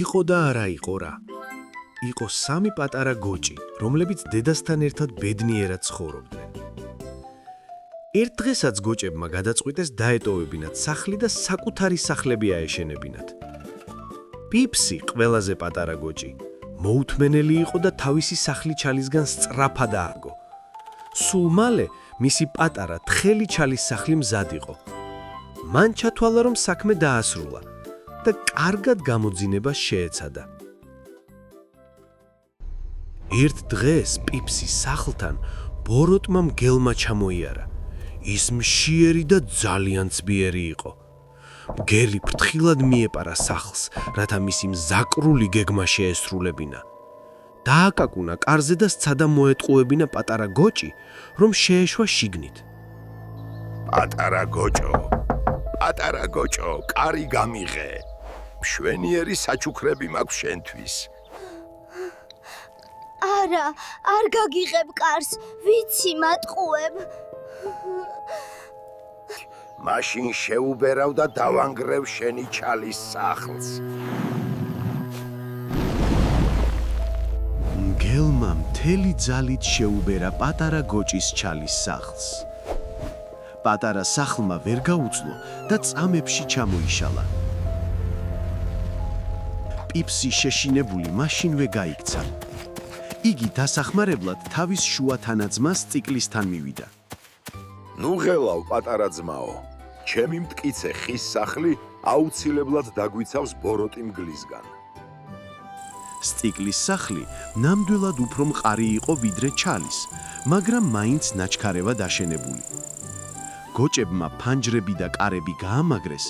იყო და არა იყო რა. იყო სამი პატარა გოჭი, რომლებიც დედასთან ერთად ბედნიერად ცხოვრობდნენ. ერთ დღესაც გოჭებმა გადაწყვიტეს დაეტოვებინათ სახლი და საკუთარი სახლები აეშენებინათ. პიფსი, ყველაზე პატარა გოჭი, მოუთმენელი იყო და თავისი სახლი ჩალისგან სწრაფად ააგო. სულ მალე მისი პატარა თხელი ჩალის სახლი მზად იყო. მან ჩათვალა, რომ საქმე დაასრულა და კარგად გამოძინება შეეცადა. ერთ დღეს პიფსის სახლთან ბოროტმა მგელმა ჩამოიარა. ის მშიერი და ძალიან ძლიერი იყო. მგელი ფრთხილად მიეპარა სახლს, რათა მისი მზაკრული გეგმა შეესრულებინა. დააკაკუნა კარზე და სცადა მოეტყუებინა პატარა გოჭი, რომ შეეშვა შიგნით. პატარა გოჭო, კარი გამიღე. მშვენიერი საჩუქრები მაქვს შენთვის. არა, არ გაგიღებ კარს, ვიცი მატყუებ. მაშინ შეუბერავ და დავანგრევ შენი ჩალის სახლს. მგელმა მთელი ძალით შეუბერა პატარა გოჭის ჩალის სახლს. პატარა სახლმა ვერ გაუძლო და წამებში ჩამოიშალა. პიფსი შეშინებული მაშინვე გაიქცა. იგი დასახმარებლად თავის შუა თანაძმას ციკლისთან მივიდა. ნუ ღელავ, პატარა ძმაო. ჩემი მტკიცე ხის სახლი აუცილებლად დაგვიცავს ბოროტი მგლისგან. სტიკლის სახლი ნამდვილად უფრო მყარი იყო ვიდრე ჩალის, მაგრამ მაინც ნაჩქარევად აშენებული. გოჭებმა ფანჯრები და კარები გაამაგრეს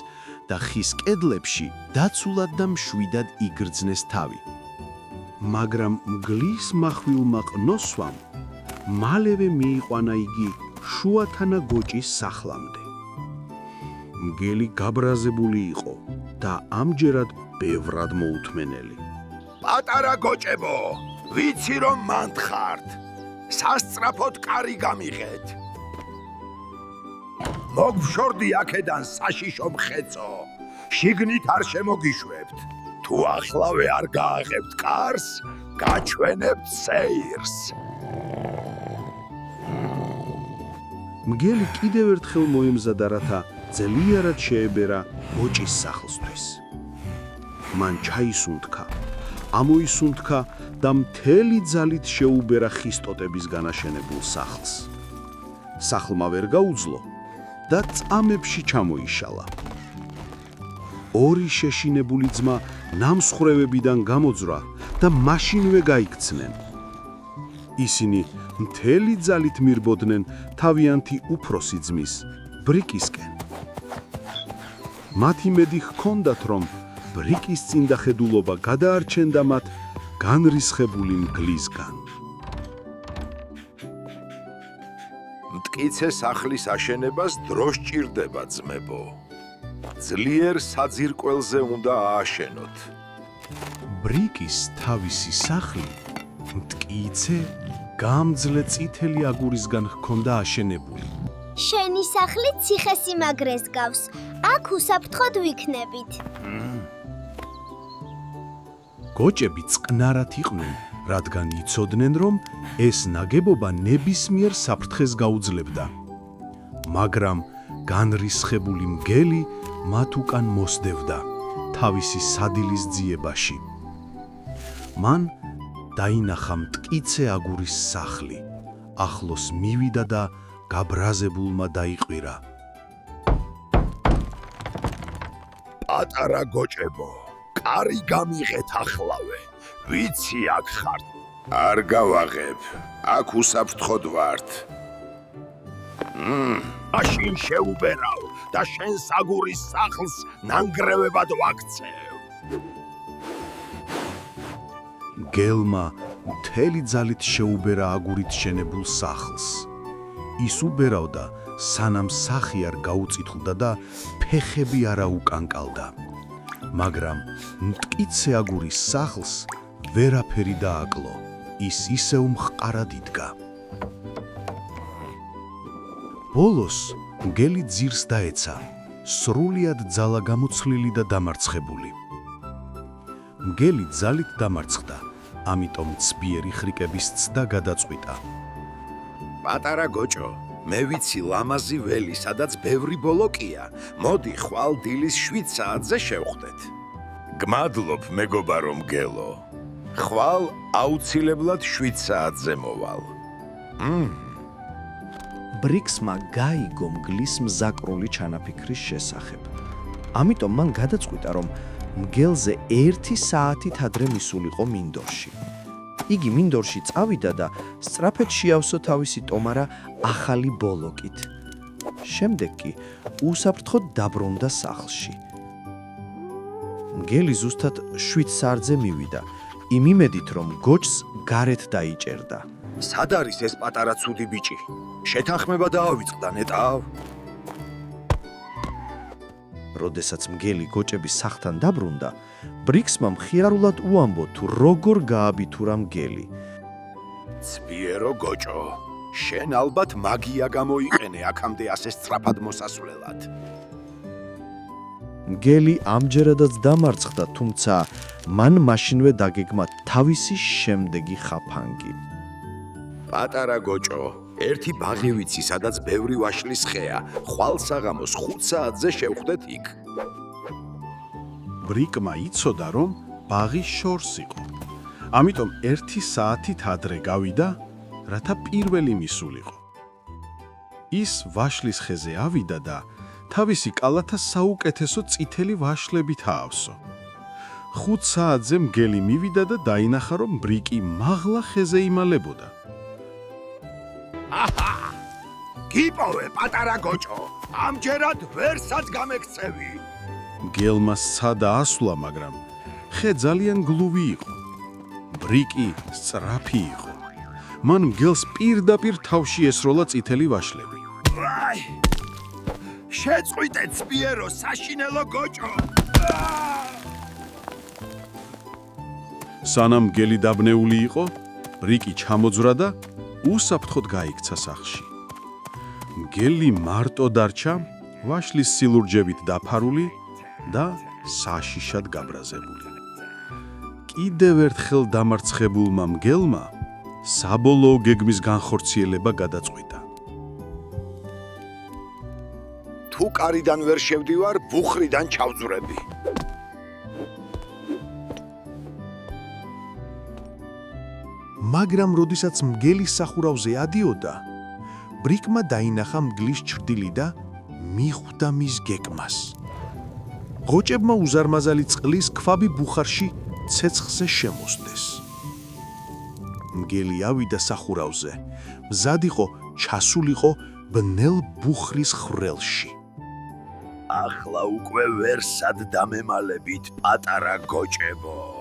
და ხის კედლებში დაცულად და მშვიდად იგრძნეს თავი. მაგრამ მგლის מחვილმა ყნოსვამ მალევე მიიყვანა იგი შუათანა გოჭის სახლამდე. მგელი გაბრაზებული იყო და ამჯერად ბევრად მოუთმენელი. პატარა გოჭებო, ვიცი რომ მანდხართ. სასწრაფოდ კარი გამიღეთ. მოგвშორდი აქედან საშიშო მხეცო. შიგნით არ შემოგიშვებთ. თუ ახლავე არ გააღებთ კარს, გაჩვენებთ სეირს. მგელი კიდევ ერთხელ მოემზადა, რათა ძლიერად შეებერა გოჭის სახლსთვის. მან ჩაისუნთქა, ამოისუნთქა და მთელი ძალით შეუბერა ხის ტოტებისგან აშენებულ სახლს. სახლმა ვერ გაუძლო და წამებში ჩამოიშალა. ორი შეშინებული ძმა ნამსხვრევებიდან გამოძრა და მაშინვე გაიქცნენ. ისინი მთელი ძალით მირბოდნენ თავიანთი უფროსი ძმის, ბრიკისკენ. მათ იმედი ჰქონდათ, რომ ბრიკის წინდახედულობა გადაარჩენდა მათ განრისხებული მგლისგან. მტკიცე სახლის აშენებას დრო სჭირდება, ძმებო. ძლიერ საძირკველზე უნდა ააშენოთ. ბრიკის თავისი სახლი მტკიცე გამძლე წითელი აგურისგან ჰქონდა აშენებული. შენი სახლი ციხესიმაგრეს გავს. აქ უსაფრთხოდ ვიქნებით. გოჭები წყნარად იყვნენ, რადგან იცოდნენ, რომ ეს ნაგებობა ნებისმიერ საფრთხეს გაუძლებდა. მაგრამ განრისხებული მგელი მათ უკან მოსდევდა თავისი სადილის ძიებაში. მან დაინახა მტკიცე აგურის სახლი, ახლოს მივიდა და გაბრაზებულმა დაიყვირა. პატარა გოჭებო, კარი გამიღეთ ახლავე. ვიცი აქ ხართ. არ გავაღებ, აქ უსაფრთხოდ ვართ. მაშინ შეუბერავ და შენს აგურის სახლს ნანგრევებად ვაქცევ. მგელმა მთელი ძალით შეუბერა აგურით შენებულ სახლს. ის უბერავდა, სანამ სახი არ გაუწითლდა და ფეხები არ აუკანკალდა. მაგრამ მტკიცე აგურის სახლს ვერაფერი დააკლო, ის ისევ მყარად იდგა. ბოლოს მგელი ძირს დაეცა, სრულიად ძალა გამოცლილი და დამარცხებული. მგელი ძალით დამარცხდა, ამიტომ ცბიერი ხრიკების ცდა გადაწყვიტა. პატარა გოჭო, მე ვიცი ლამაზი ველი, სადაც ბევრი ბოლოკია. მოდი ხვალ დილის 7 საათზე შევხვდეთ. გმადლობ, მეგობარო მგელო. ხვალ აუცილებლად 7 საათზე მოვალ. ბრიქსმა გაიგო მგლის მზაკრული ჩანაფიქრის შესახებ. ამიტომ მან გადაწყვიტა, რომ მგელზე 1 საათით ადრე მისულიყო მინდორში. იგი მინდორში წავიდა და სწრაფედ შეავსო თავისი ტომარა ახალი ბოლოკით. შემდეგ კი უსაფრთხოდ დაბრუნდა სახლში. მგელი ზუსტად 7 საათზე მივიდა, იმ იმედით, რომ გოჭს გარეთ დაიჭერდა. სად არის ეს პატარა ცუდი ბიჭი? შეთანხმება დაავიწყდა ნეტავ. როდესაც მგელი გოჭების სახლთან დაბრუნდა, ბრიქსმა მხიარულად უამბო, თუ როგორ გააბითურა მგელი. ცბიერო გოჭო, შენ ალბათ მაგია გამოიყენე აქამდე ასე სწრაფად მოსასვლელად. მგელი ამჯერადაც დამარცხდა, თუმცა მან მაშინვე დაგეგმა თავისი შემდეგი ხაფანგი. პატარა გოჭო, ერთი ბაღი ვიცი, სადაც ბევრი ვაშლის ხეა. ხვალ საღამოს 5 საათზე შევხვდეთ იქ. ბრიკმა იცოდა, რომ ბაღი შორს იყო. ამიტომ 1 საათით ადრე გავიდა, რათა პირველი მისულიყო. ის ვაშლის ხეზე ავიდა და თავისი კალათა საუკეთესო წითელი ვაშლებით აავსო. 5 საათზე მგელი მივიდა და დაინახა, რომ ბრიკი მაღლა ხეზე იმალებოდა. გიპოვე, პატარა გოჭო, ამჯერად ვერსად გამექცევი. მგელმა სცადა ასვლა, მაგრამ ხე ძალიან გლუვი იყო. ბრიკი სწრაფი იყო. მან მგელს პირდაპირ თავში ესროლა წითელი ვაშლები. აი! შეწყვიტე ცბიერო საშინელო გოჭო. სანამ მგელი დაბნეული იყო, ბრიკი ჩამოძვრა და უსაფრთხოდ გაიქცა სახლში. მგელი მარტო დარჩა, ვაშლის სილურჯებით დაფარული და საშიშად გაბრაზებული. კიდევ ერთხელ დამარცხებულმა მგელმა საბოლოო გეგმის განხორციელება გადაწყვიტა. თუ კარიდან ვერ შევდივარ, ბუხრიდან ჩავძვრები. მაგრამ როდესაც მგელის სახურავზე ადიოდა, ბრიკმა დაინახა მგლის ჩრდილი და მიხვდა მის გეგმას. ღოჭებმა უზარმაზალი წყლის ქვაბი ბუხარში ცეცხლზე შემოსდეს. მგელი ავიდა სახურავზე, მზად იყო ჩასულიყო ბნელ ბუხრის ხრელში. ახლა უკვე ვერსად დამემალებით, პატარა გოჭებო.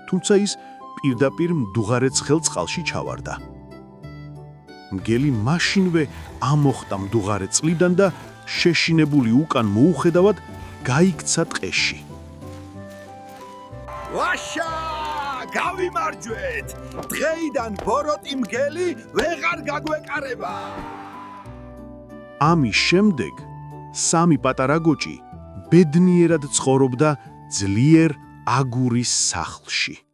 თუმცა ის პირდაპირ მდუღარე ცხელ წყალში ჩავარდა. მგელი მაშინვე ამოხტა მდუღარე წყლიდან და შეშინებული უკან მოუხედავად გაიქცა ტყეში. ვაშა! გავიმარჯვეთ! დღეიდან ბოროტი მგელი ვეღარ გაგვეკარება! ამის შემდეგ სამი პატარა გოჭი ბედნიერად ცხოვრობდა ძლიერ აგურის სახლში.